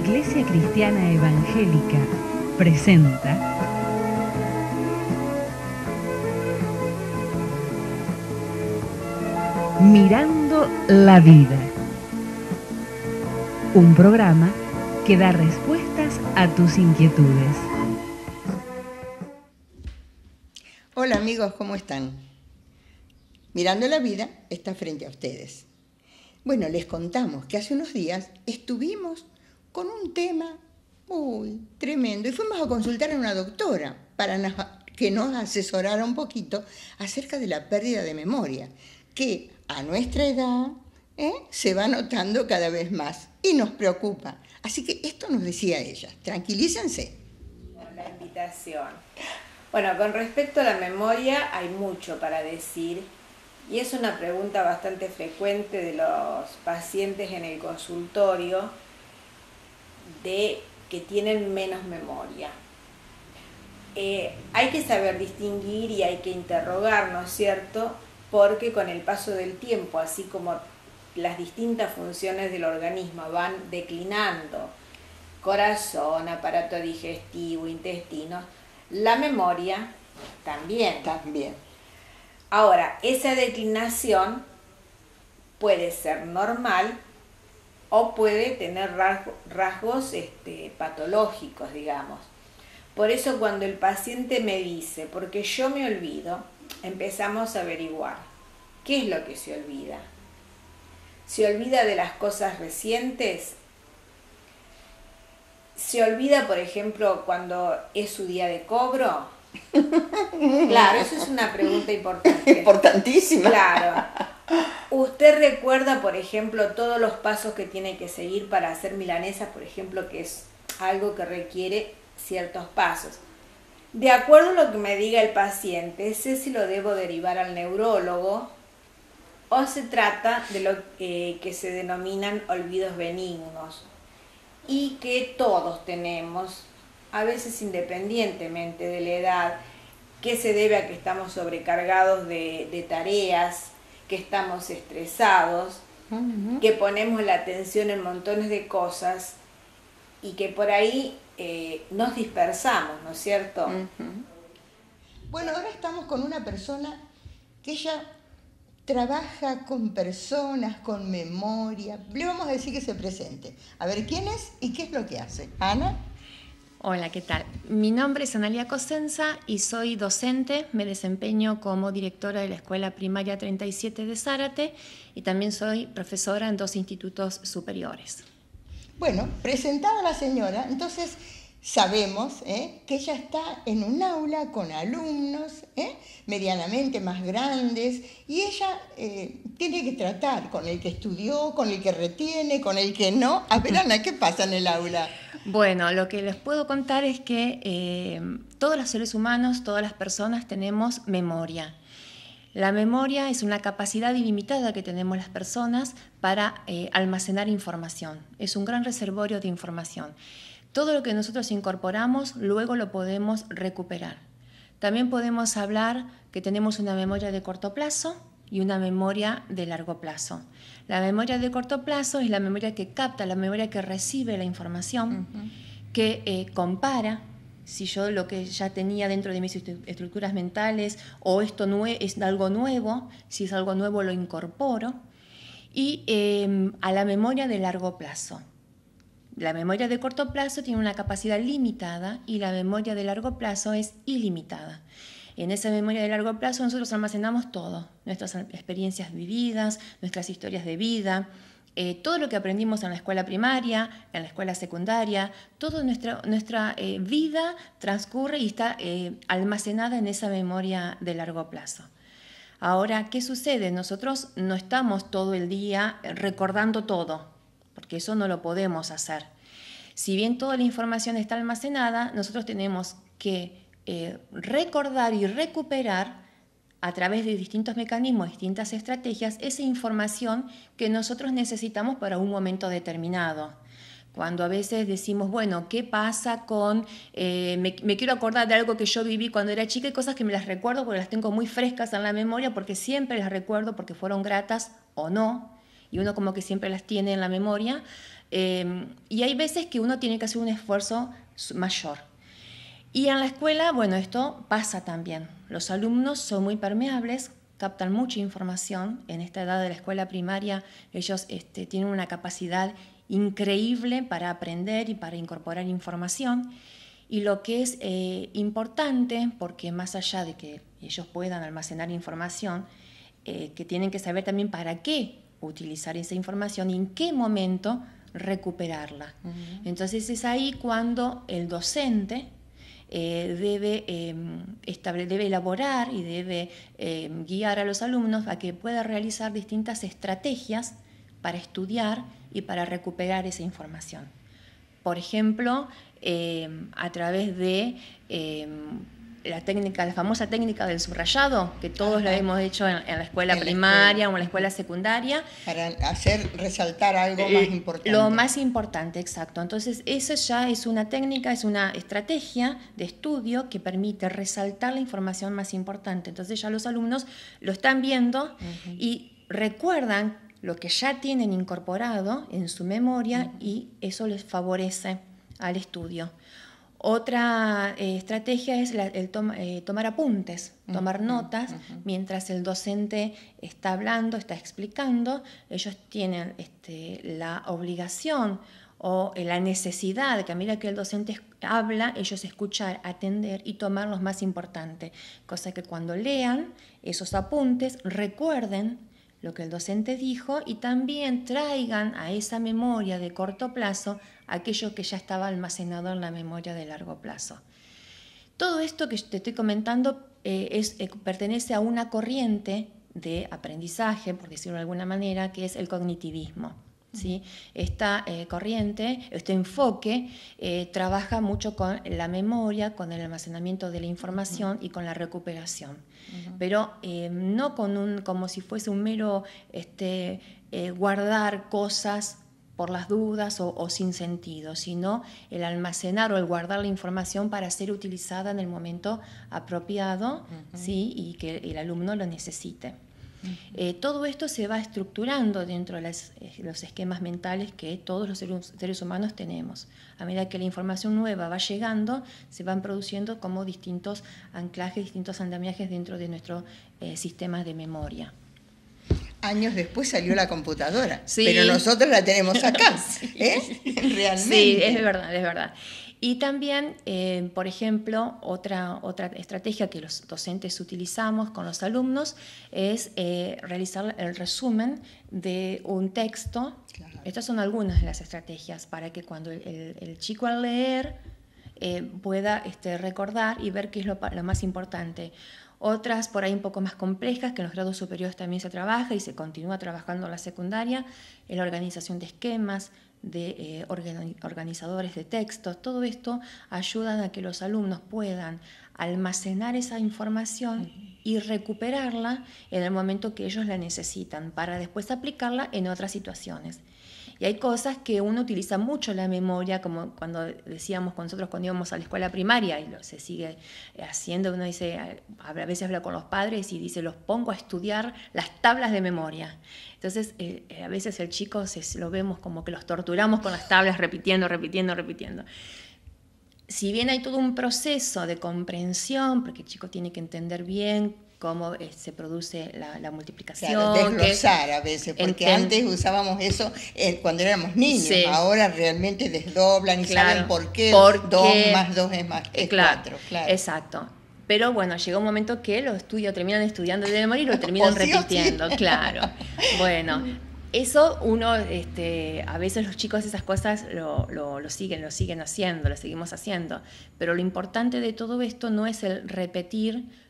Iglesia Cristiana Evangélica presenta Mirando la Vida, un programa que da respuestas a tus inquietudes. Hola amigos, ¿cómo están? Mirando la Vida está frente a ustedes. Bueno, les contamos que hace unos días estuvimos con un tema muy tremendo y fuimos a consultar a una doctora para que nos asesorara un poquito acerca de la pérdida de memoria, que a nuestra edad se va notando cada vez más y nos preocupa. Así que esto nos decía ella, tranquilícense. La invitación. Bueno, con respecto a la memoria hay mucho para decir. Y es una pregunta bastante frecuente de los pacientes en el consultorio de que tienen menos memoria. Hay que saber distinguir y hay que interrogar, ¿no es cierto? Porque con el paso del tiempo, así como las distintas funciones del organismo van declinando, corazón, aparato digestivo, intestinos, la memoria también. Ahora, esa declinación puede ser normal o puede tener rasgos patológicos, digamos. Por eso cuando el paciente me dice, porque yo me olvido, empezamos a averiguar qué es lo que se olvida. ¿Se olvida de las cosas recientes? ¿Se olvida, por ejemplo, cuando es su día de cobro? Claro, eso es una pregunta importante. Importantísima. Claro. ¿Usted recuerda, por ejemplo, todos los pasos que tiene que seguir para hacer milanesas, por ejemplo, que es algo que requiere ciertos pasos? De acuerdo a lo que me diga el paciente, sé si lo debo derivar al neurólogo o se trata de lo que se denominan olvidos benignos y que todos tenemos, a veces independientemente de la edad, que se debe a que estamos sobrecargados de tareas, que estamos estresados, que ponemos la atención en montones de cosas y que por ahí nos dispersamos, ¿no es cierto? Bueno, ahora estamos con una persona que ella trabaja con personas, con memoria. Le vamos a decir que se presente. A ver quién es y qué es lo que hace. Ana. Hola, ¿qué tal? Mi nombre es Analia Cosenza y soy docente. Me desempeño como directora de la Escuela Primaria 37 de Zárate y también soy profesora en 2 institutos superiores. Bueno, presentada la señora, entonces sabemos que ella está en un aula con alumnos medianamente más grandes y ella tiene que tratar con el que estudió, con el que retiene, con el que no. A ver, Ana, ¿qué pasa en el aula? Bueno, lo que les puedo contar es que todos los seres humanos, todas las personas tenemos memoria. La memoria es una capacidad ilimitada que tenemos las personas para almacenar información. Es un gran reservorio de información. Todo lo que nosotros incorporamos, luego lo podemos recuperar. También podemos hablar que tenemos una memoria de corto plazo y una memoria de largo plazo. La memoria de corto plazo es la memoria que capta, la memoria que recibe la información, que compara si yo lo que ya tenía dentro de mis estructuras mentales o esto es algo nuevo, si es algo nuevo lo incorporo, y a la memoria de largo plazo. La memoria de corto plazo tiene una capacidad limitada y la memoria de largo plazo es ilimitada. En esa memoria de largo plazo nosotros almacenamos todo, nuestras experiencias vividas, nuestras historias de vida, todo lo que aprendimos en la escuela primaria, en la escuela secundaria, toda nuestra vida transcurre y está almacenada en esa memoria de largo plazo. Ahora, ¿qué sucede? Nosotros no estamos todo el día recordando todo, porque eso no lo podemos hacer. Si bien toda la información está almacenada, nosotros tenemos que recordar y recuperar a través de distintos mecanismos, distintas estrategias, esa información que nosotros necesitamos para un momento determinado. Cuando a veces decimos, bueno, ¿qué pasa con...? Me quiero acordar de algo que yo viví cuando era chica y cosas que me las recuerdo porque las tengo muy frescas en la memoria, porque siempre las recuerdo porque fueron gratas o no. y uno como que siempre las tiene en la memoria, y hay veces que uno tiene que hacer un esfuerzo mayor. Y en la escuela, bueno, esto pasa también. Los alumnos son muy permeables, captan mucha información. En esta edad de la escuela primaria, ellos tienen una capacidad increíble para aprender y para incorporar información. Y lo que es importante, porque más allá de que ellos puedan almacenar información, que tienen que saber también para qué utilizar esa información y en qué momento recuperarla. Entonces es ahí cuando el docente debe elaborar y debe guiar a los alumnos a que pueda realizar distintas estrategias para estudiar y para recuperar esa información. Por ejemplo, a través de la famosa técnica del subrayado, que todos la hemos hecho en la escuela primaria o en la escuela secundaria. Para hacer resaltar algo más importante. Lo más importante, exacto. Entonces, eso ya es una técnica, es una estrategia de estudio que permite resaltar la información más importante. Entonces, ya los alumnos lo están viendo y recuerdan lo que ya tienen incorporado en su memoria y eso les favorece al estudio. Otra estrategia es el tomar apuntes, tomar notas, mientras el docente está hablando, está explicando. Ellos tienen la obligación o la necesidad de que a medida que el docente habla, ellos escuchar, atender y tomar lo más importante. Cosa que cuando lean esos apuntes, recuerden lo que el docente dijo y también traigan a esa memoria de corto plazo aquello que ya estaba almacenado en la memoria de largo plazo. Todo esto que te estoy comentando pertenece a una corriente de aprendizaje, por decirlo de alguna manera, que es el cognitivismo. ¿Sí? Esta corriente, este enfoque, trabaja mucho con la memoria, con el almacenamiento de la información y con la recuperación. Pero no como si fuese un mero guardar cosas por las dudas o sin sentido, sino el almacenar o el guardar la información para ser utilizada en el momento apropiado, ¿sí? Y que el alumno lo necesite. Todo esto se va estructurando dentro de los esquemas mentales que todos los seres humanos tenemos. A medida que la información nueva va llegando, se van produciendo como distintos anclajes, distintos andamiajes dentro de nuestro sistema de memoria. Años después salió la computadora, sí, pero nosotros la tenemos acá, sí, realmente. Sí, es verdad, es verdad. Y también, por ejemplo, otra estrategia que los docentes utilizamos con los alumnos es realizar el resumen de un texto. Claro. Estas son algunas de las estrategias para que cuando el chico al leer pueda recordar y ver qué es lo más importante. Otras por ahí un poco más complejas, que en los grados superiores también se trabaja y se continúa trabajando en la secundaria, es la organización de esquemas, de organizadores de textos. Todo esto ayuda a que los alumnos puedan almacenar esa información y recuperarla en el momento que ellos la necesitan para después aplicarla en otras situaciones. Y hay cosas que uno utiliza mucho la memoria, como cuando decíamos nosotros cuando íbamos a la escuela primaria, y se sigue haciendo, uno dice, a veces habla con los padres y dice, los pongo a estudiar las tablas de memoria. Entonces, a veces el chico lo vemos como que los torturamos con las tablas, repitiendo. Si bien hay todo un proceso de comprensión, porque el chico tiene que entender bien cómo se produce la multiplicación. Claro, desglosar a veces, porque antes usábamos eso cuando éramos niños, sí. Ahora realmente desdoblan y saben por qué 2 más 2 es 4. Claro. Exacto. Pero bueno, llega un momento que terminan estudiando de memoria y lo terminan repitiendo, sí. Claro. Bueno, eso uno, a veces los chicos esas cosas lo siguen haciendo, lo seguimos haciendo, pero lo importante de todo esto no es el repetir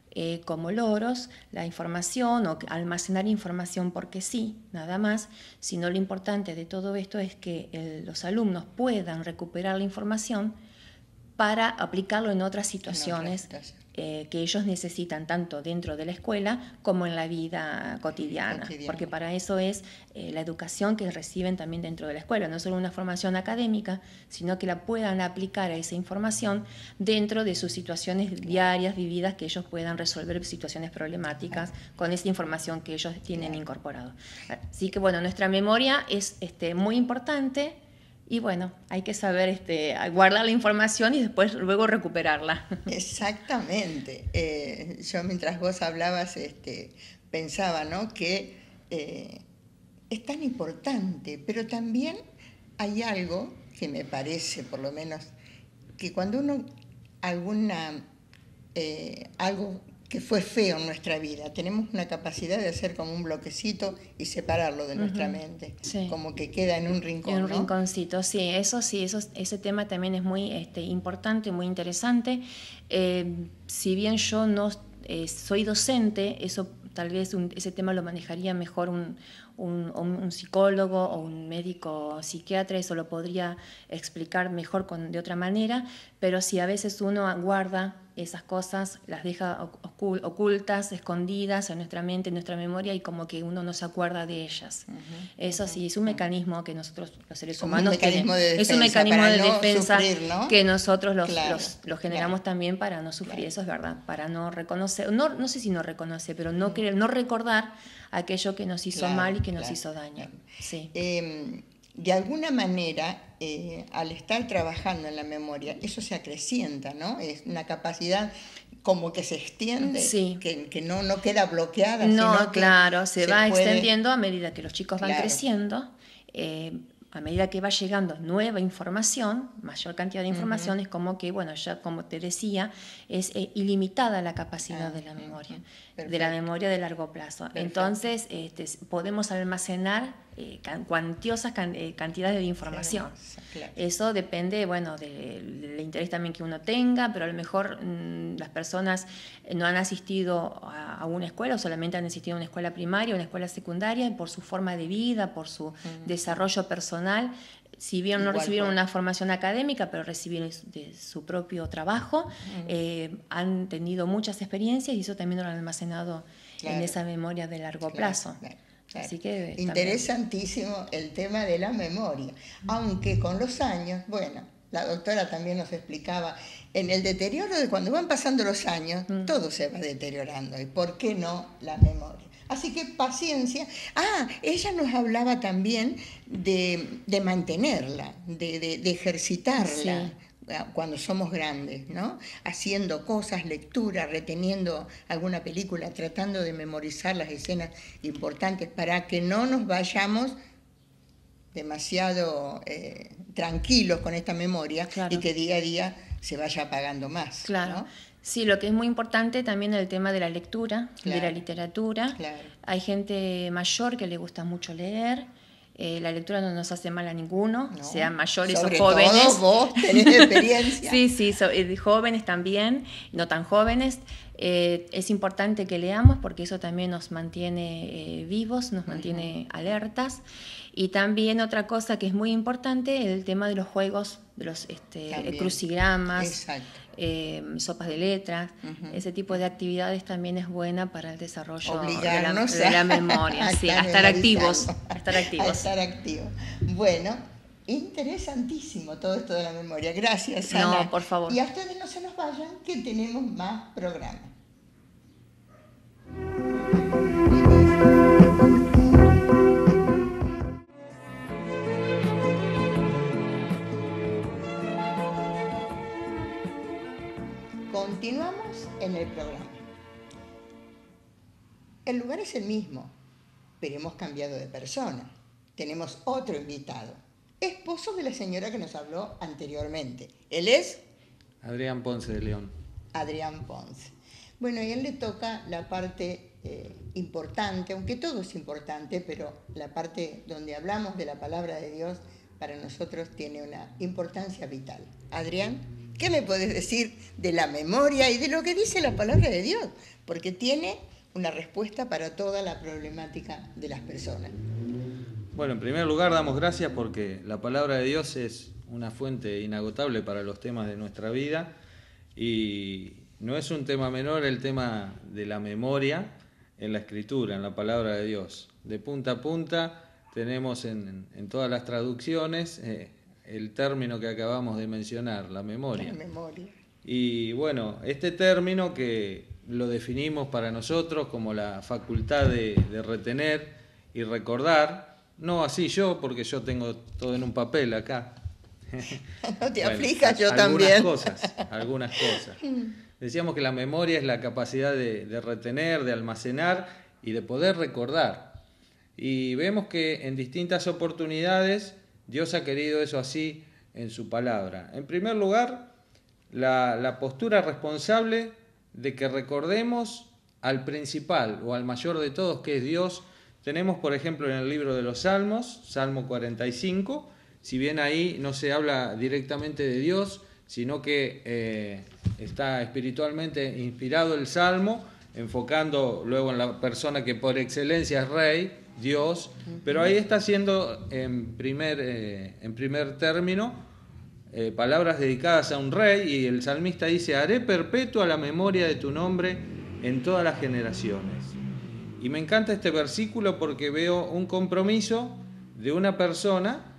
como loros la información o almacenar información porque sí, nada más, sino lo importante de todo esto es que los alumnos puedan recuperar la información para aplicarlo en otras situaciones que ellos necesitan tanto dentro de la escuela como en la vida cotidiana. Porque para eso es la educación que reciben también dentro de la escuela, no solo una formación académica, sino que la puedan aplicar a esa información dentro de sus situaciones diarias vividas, que ellos puedan resolver situaciones problemáticas con esa información que ellos tienen incorporado. Así que bueno, nuestra memoria es muy importante. Y bueno, hay que saber guardar la información y después luego recuperarla. Exactamente. Yo mientras vos hablabas pensaba, ¿no?, que es tan importante, pero también hay algo que me parece, por lo menos, que cuando uno algo que fue feo en nuestra vida, tenemos una capacidad de hacer como un bloquecito y separarlo de nuestra mente, sí. Como que queda en un rincón. En un rinconcito, sí, ese tema también es muy importante, muy interesante. Si bien yo no soy docente, eso tal vez ese tema lo manejaría mejor un psicólogo o un médico psiquiatra, eso lo podría explicar mejor de otra manera, pero si a veces uno guarda esas cosas, las deja ocultas, escondidas en nuestra mente, en nuestra memoria, y como que uno no se acuerda de ellas. Eso sí, es un mecanismo que nosotros los seres humanos tenemos. Es un mecanismo de defensa que nosotros los generamos también para no sufrir, eso es verdad, para no reconocer, no sé si no reconoce, pero no recordar aquello que nos hizo mal y que nos hizo daño. Sí. De alguna manera, al estar trabajando en la memoria, eso se acrecienta, ¿no? Es una capacidad como que se extiende, sí. que no queda bloqueada. No, sino claro, se va extendiendo a medida que los chicos van creciendo. A medida que va llegando nueva información, mayor cantidad de información, es como que, bueno, ya como te decía, es ilimitada la capacidad de la memoria, de la memoria de largo plazo. Perfecto. Entonces, podemos almacenar cuantiosas cantidades de información. Claro. Eso depende, bueno, del interés también que uno tenga, pero a lo mejor las personas no han asistido a una escuela o solamente han asistido a una escuela primaria o una escuela secundaria, y por su forma de vida, por su desarrollo personal, si bien no recibieron una formación académica, pero recibieron de su propio trabajo, han tenido muchas experiencias y eso también lo han almacenado en esa memoria de largo plazo. Claro. Así que interesantísimo el tema de la memoria, aunque con los años, bueno, la doctora también nos explicaba, en el deterioro de cuando van pasando los años, todo se va deteriorando, y por qué no la memoria. Así que paciencia. Ella nos hablaba también de mantenerla, de ejercitarla. Sí. Cuando somos grandes, ¿no? Haciendo cosas, lectura, reteniendo alguna película, tratando de memorizar las escenas importantes para que no nos vayamos demasiado tranquilos con esta memoria, claro, y que día a día se vaya apagando más. Claro. ¿No? Sí, lo que es muy importante también es el tema de la lectura, claro, de la literatura. Claro. Hay gente mayor que le gusta mucho leer. La lectura no nos hace mal a ninguno, no, sean mayores o jóvenes. Sobre todo vos tenés experiencia. Sí, jóvenes también, no tan jóvenes. Es importante que leamos porque eso también nos mantiene vivos, nos mantiene alertas. Y también otra cosa que es muy importante es el tema de los juegos, de los crucigramas, sopas de letras. Ese tipo de actividades también es buena para el desarrollo de la memoria, sí, a estar activos. A estar activos. Bueno, interesantísimo todo esto de la memoria. Gracias, Ana. No, por favor. Y a ustedes no se nos vayan, que tenemos más programas. Continuamos en el programa. El lugar es el mismo, pero hemos cambiado de persona. Tenemos otro invitado, esposo de la señora que nos habló anteriormente. Él es Adrián Ponce de León. Adrián Ponce. Bueno, y a él le toca la parte importante, aunque todo es importante, pero la parte donde hablamos de la palabra de Dios para nosotros tiene una importancia vital. Adrián, ¿qué me puedes decir de la memoria y de lo que dice la palabra de Dios? Porque tiene una respuesta para toda la problemática de las personas. Bueno, en primer lugar damos gracias porque la palabra de Dios es una fuente inagotable para los temas de nuestra vida y no es un tema menor el tema de la memoria en la Escritura, en la palabra de Dios. De punta a punta tenemos en todas las traducciones el término que acabamos de mencionar, la memoria. La memoria. Y bueno, este término que lo definimos para nosotros como la facultad de retener y recordar, no así yo, porque yo tengo todo en un papel acá. No te Bueno, aflijas, yo algunas también. Algunas cosas. Decíamos que la memoria es la capacidad de retener, de almacenar y de poder recordar. Y vemos que en distintas oportunidades Dios ha querido eso así en su palabra. En primer lugar, la postura responsable de que recordemos al principal o al mayor de todos, que es Dios. Tenemos, por ejemplo, en el libro de los Salmos, Salmo 45, si bien ahí no se habla directamente de Dios, sino que está espiritualmente inspirado el Salmo, enfocando luego en la persona que por excelencia es Rey, Dios, pero ahí está haciendo en primer término palabras dedicadas a un rey, y el salmista dice: haré perpetua la memoria de tu nombre en todas las generaciones. Y me encanta este versículo porque veo un compromiso de una persona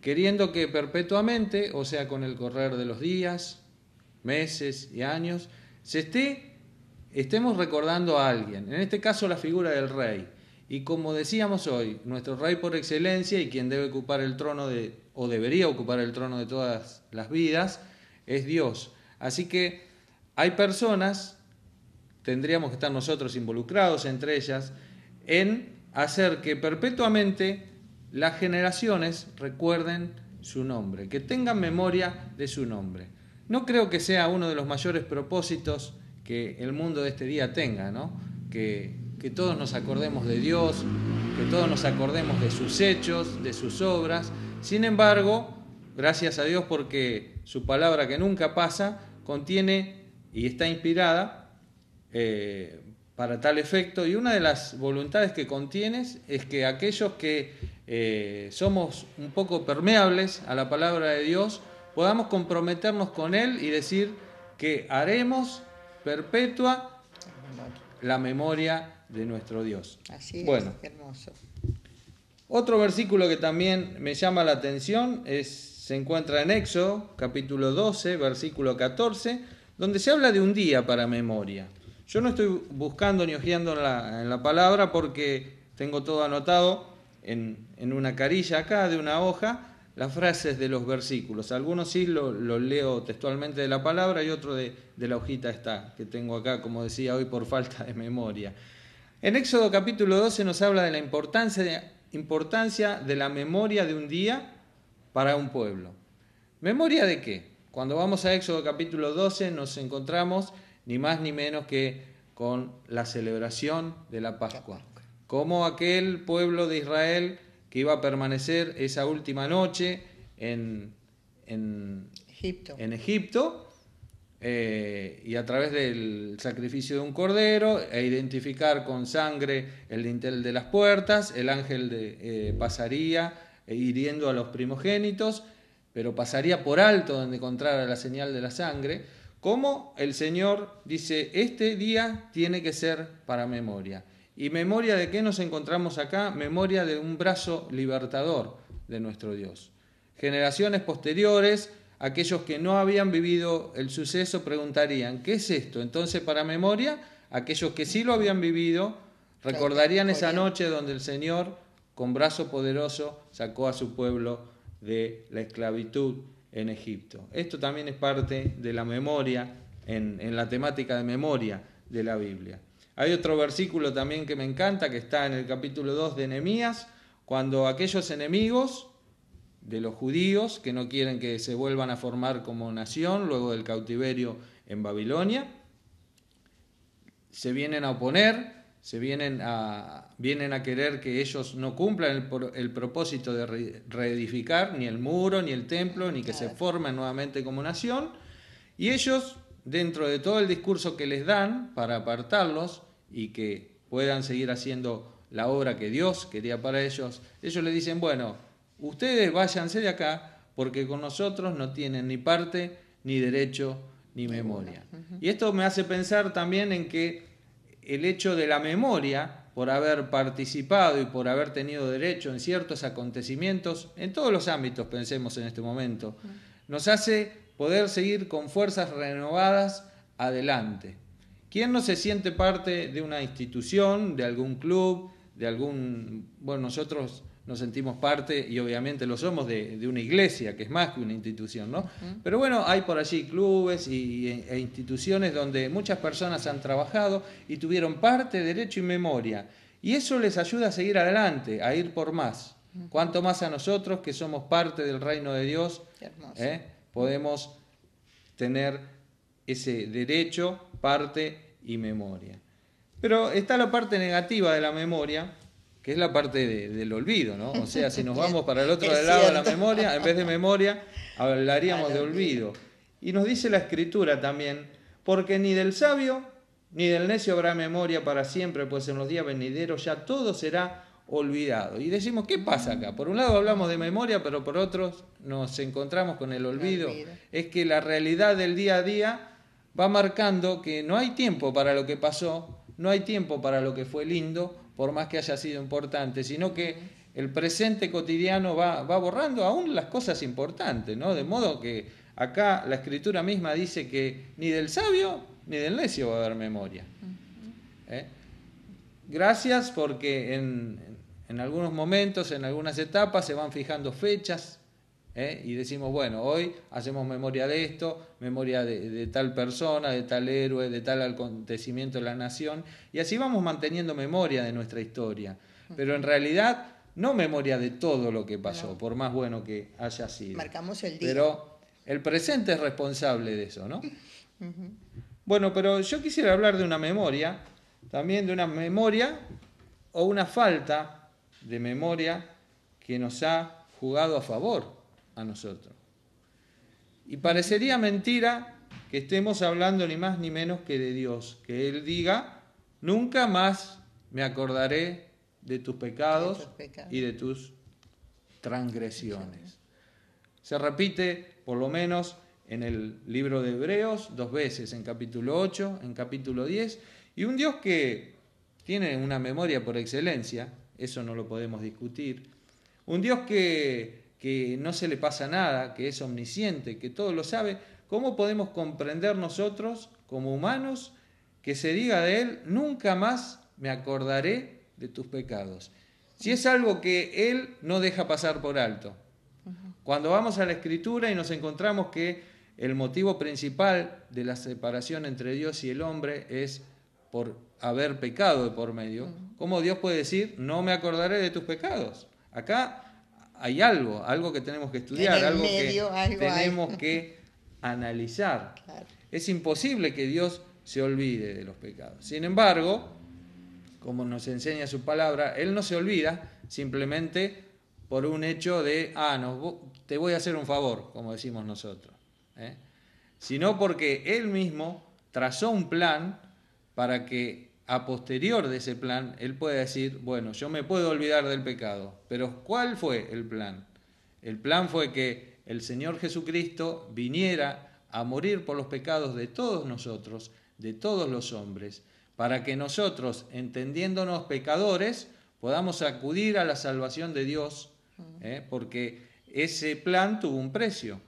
queriendo que perpetuamente, o sea, con el correr de los días, meses y años, estemos recordando a alguien, en este caso la figura del rey. Y como decíamos hoy, nuestro rey por excelencia y quien debe ocupar el trono o debería ocupar el trono de todas las vidas, es Dios. Así que hay personas, tendríamos que estar nosotros involucrados entre ellas, en hacer que perpetuamente las generaciones recuerden su nombre, que tengan memoria de su nombre. No creo que sea uno de los mayores propósitos que el mundo de este día tenga, ¿no? Que todos nos acordemos de Dios, que todos nos acordemos de sus hechos, de sus obras. Sin embargo, gracias a Dios porque su palabra, que nunca pasa, contiene y está inspirada para tal efecto, y una de las voluntades que contienes es que aquellos que somos un poco permeables a la palabra de Dios podamos comprometernos con Él y decir que haremos perpetua la memoria de nuestro Dios. Así es, bueno, hermoso. Otro versículo que también me llama la atención se encuentra en Éxodo, capítulo 12, versículo 14, donde se habla de un día para memoria. Yo no estoy buscando ni hojeando en la palabra porque tengo todo anotado en una carilla acá de una hoja, las frases de los versículos. Algunos sí lo leo textualmente de la palabra y otro de la hojita esta que tengo acá, como decía hoy, por falta de memoria. En Éxodo capítulo 12 nos habla de la importancia de la memoria de un día para un pueblo. ¿Memoria de qué? Cuando vamos a Éxodo capítulo 12 nos encontramos ni más ni menos que con la celebración de la Pascua. Como aquel pueblo de Israel que iba a permanecer esa última noche en Egipto, y a través del sacrificio de un cordero, e identificar con sangre el dintel de las puertas, el ángel pasaría hiriendo a los primogénitos, pero pasaría por alto donde encontrara la señal de la sangre. Como el Señor dice: este día tiene que ser para memoria. ¿Y memoria de qué nos encontramos acá? Memoria de un brazo libertador de nuestro Dios. Generaciones posteriores, aquellos que no habían vivido el suceso, preguntarían: ¿qué es esto? Entonces, para memoria, aquellos que sí lo habían vivido recordarían esa noche donde el Señor, con brazo poderoso, sacó a su pueblo de la esclavitud en Egipto. Esto también es parte de la memoria, en la temática de memoria de la Biblia. Hay otro versículo también que me encanta, que está en el capítulo 2 de Nehemías, cuando aquellos enemigos de los judíos que no quieren que se vuelvan a formar como nación luego del cautiverio en Babilonia, se vienen a oponer, vienen a querer que ellos no cumplan el propósito de reedificar ni el muro, ni el templo, ni que se formen nuevamente como nación, y ellos, dentro de todo el discurso que les dan para apartarlos y que puedan seguir haciendo la obra que Dios quería para ellos, ellos le dicen: bueno, ustedes váyanse de acá porque con nosotros no tienen ni parte ni derecho ni memoria. Y esto me hace pensar también en que el hecho de la memoria, por haber participado y por haber tenido derecho en ciertos acontecimientos, en todos los ámbitos, pensemos en este momento, nos hace poder seguir con fuerzas renovadas adelante. ¿Quién no se siente parte de una institución, de algún club, de algún... Bueno, nosotros nos sentimos parte, y obviamente lo somos, de una iglesia, que es más que una institución, ¿no? Pero bueno, hay por allí clubes e instituciones donde muchas personas han trabajado y tuvieron parte, derecho y memoria. Y eso les ayuda a seguir adelante, a ir por más. Cuanto más a nosotros, que somos parte del reino de Dios, podemos tener ese derecho, parte y memoria. Pero está la parte negativa de la memoria, que es la parte del olvido, ¿no? O sea, si nos vamos para el otro lado de la memoria, en vez de memoria, hablaríamos de olvido. Y nos dice la Escritura también, porque ni del sabio ni del necio habrá memoria para siempre, pues en los días venideros ya todo será olvidado. Y decimos, ¿qué pasa acá? Por un lado hablamos de memoria, pero por otros nos encontramos con el olvido. Es que la realidad del día a día va marcando que no hay tiempo para lo que pasó, no hay tiempo para lo que fue lindo, por más que haya sido importante, sino que el presente cotidiano va borrando aún las cosas importantes, ¿no? De modo que acá la Escritura misma dice que ni del sabio ni del necio va a haber memoria. Gracias, porque en algunos momentos, en algunas etapas, se van fijando fechas, y decimos, bueno, hoy hacemos memoria de esto, memoria de tal persona, de tal héroe, de tal acontecimiento de la nación, y así vamos manteniendo memoria de nuestra historia, pero en realidad no memoria de todo lo que pasó, por más bueno que haya sido. Marcamos el día. Pero el presente es responsable de eso, ¿no? Bueno, pero yo quisiera hablar de una memoria, también de una memoria o una falta de memoria que nos ha jugado a favor a nosotros. Y parecería mentira que estemos hablando ni más ni menos que de Dios, que Él diga, nunca más me acordaré de tus pecados y de tus transgresiones. Se repite, por lo menos, en el libro de Hebreos, 2 veces, en capítulo 8, en capítulo 10, y un Dios que tiene una memoria por excelencia, eso no lo podemos discutir, un Dios que no se le pasa nada, que es omnisciente, que todo lo sabe. ¿Cómo podemos comprender nosotros, como humanos, que se diga de Él, nunca más me acordaré de tus pecados? Si es algo que Él no deja pasar por alto. Cuando vamos a la Escritura y nos encontramos que el motivo principal de la separación entre Dios y el hombre es por haber pecado de por medio, ¿cómo Dios puede decir, no me acordaré de tus pecados? Acá hay algo que tenemos que estudiar, algo que tenemos que analizar. Claro. Es imposible que Dios se olvide de los pecados. Sin embargo, como nos enseña su palabra, Él no se olvida simplemente por un hecho de, no, te voy a hacer un favor, como decimos nosotros, sino porque Él mismo trazó un plan para que a posterior de ese plan, Él puede decir, bueno, yo me puedo olvidar del pecado, pero ¿cuál fue el plan? El plan fue que el Señor Jesucristo viniera a morir por los pecados de todos nosotros, de todos los hombres, para que nosotros, entendiéndonos pecadores, podamos acudir a la salvación de Dios, porque ese plan tuvo un precio.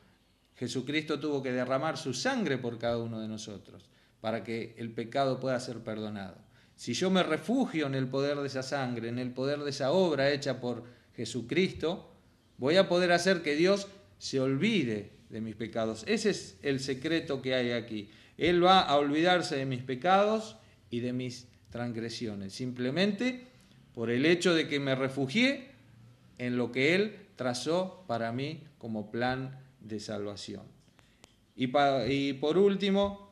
Jesucristo tuvo que derramar su sangre por cada uno de nosotros, para que el pecado pueda ser perdonado. Si yo me refugio en el poder de esa sangre, en el poder de esa obra hecha por Jesucristo, voy a poder hacer que Dios se olvide de mis pecados. Ese es el secreto que hay aquí. Él va a olvidarse de mis pecados y de mis transgresiones, simplemente por el hecho de que me refugié en lo que Él trazó para mí como plan de salvación. Y por último,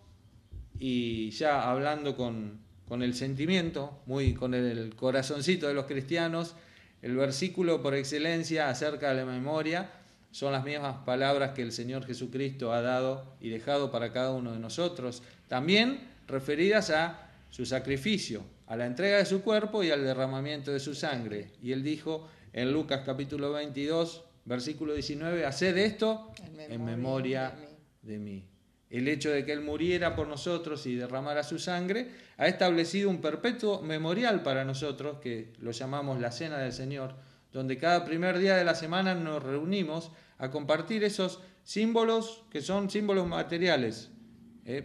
y ya hablando con el sentimiento, muy con el corazoncito de los cristianos, el versículo por excelencia acerca de la memoria son las mismas palabras que el Señor Jesucristo ha dado y dejado para cada uno de nosotros, también referidas a su sacrificio, a la entrega de su cuerpo y al derramamiento de su sangre. Y Él dijo en Lucas capítulo 22, versículo 19, haced esto en memoria de mí. el hecho de que Él muriera por nosotros y derramara su sangre, ha establecido un perpetuo memorial para nosotros, que lo llamamos la Cena del Señor, donde cada primer día de la semana nos reunimos a compartir esos símbolos que son símbolos materiales,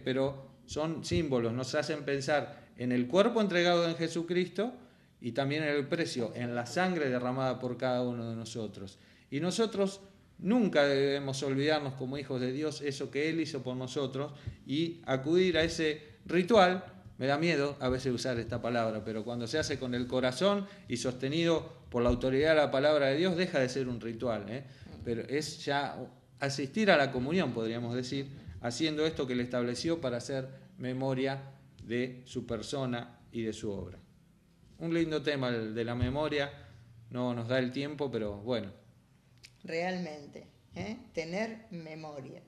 pero son símbolos, nos hacen pensar en el cuerpo entregado en Jesucristo y también en el precio, en la sangre derramada por cada uno de nosotros. Y nosotros nunca debemos olvidarnos como hijos de Dios eso que Él hizo por nosotros y acudir a ese ritual. Me da miedo a veces usar esta palabra, pero cuando se hace con el corazón y sostenido por la autoridad de la palabra de Dios, deja de ser un ritual, pero es ya asistir a la comunión, podríamos decir, haciendo esto que Él estableció para hacer memoria de su persona y de su obra. Un lindo tema el de la memoria, no nos da el tiempo, pero bueno. Realmente, tener memoria.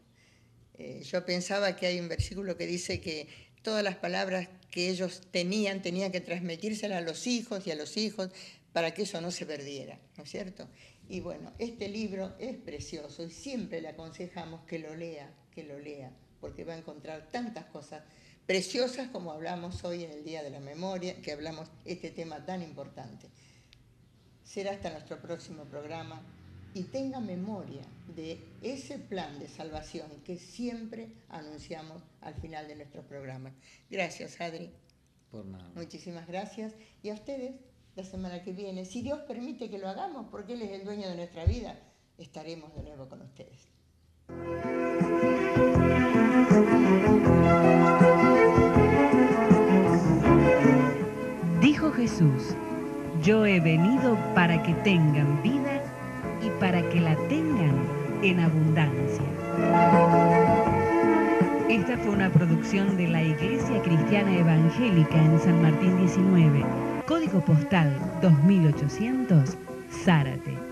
Yo pensaba que hay un versículo que dice que todas las palabras que ellos tenían que transmitírselas a los hijos y a los hijos para que eso no se perdiera, ¿no es cierto? Y bueno, este libro es precioso y siempre le aconsejamos que lo lea, porque va a encontrar tantas cosas preciosas como hablamos hoy en el Día de la Memoria, que hablamos este tema tan importante. Será hasta nuestro próximo programa y tenga memoria de ese plan de salvación que siempre anunciamos al final de nuestros programas. Gracias, Adri. Por nada. Muchísimas gracias. Y a ustedes, la semana que viene, si Dios permite que lo hagamos, porque Él es el dueño de nuestra vida, estaremos de nuevo con ustedes. Dijo Jesús: yo he venido para que tengan vida y para que la tengan en abundancia. Esta fue una producción de la Iglesia Cristiana Evangélica en San Martín 19, código postal 2800, Zárate.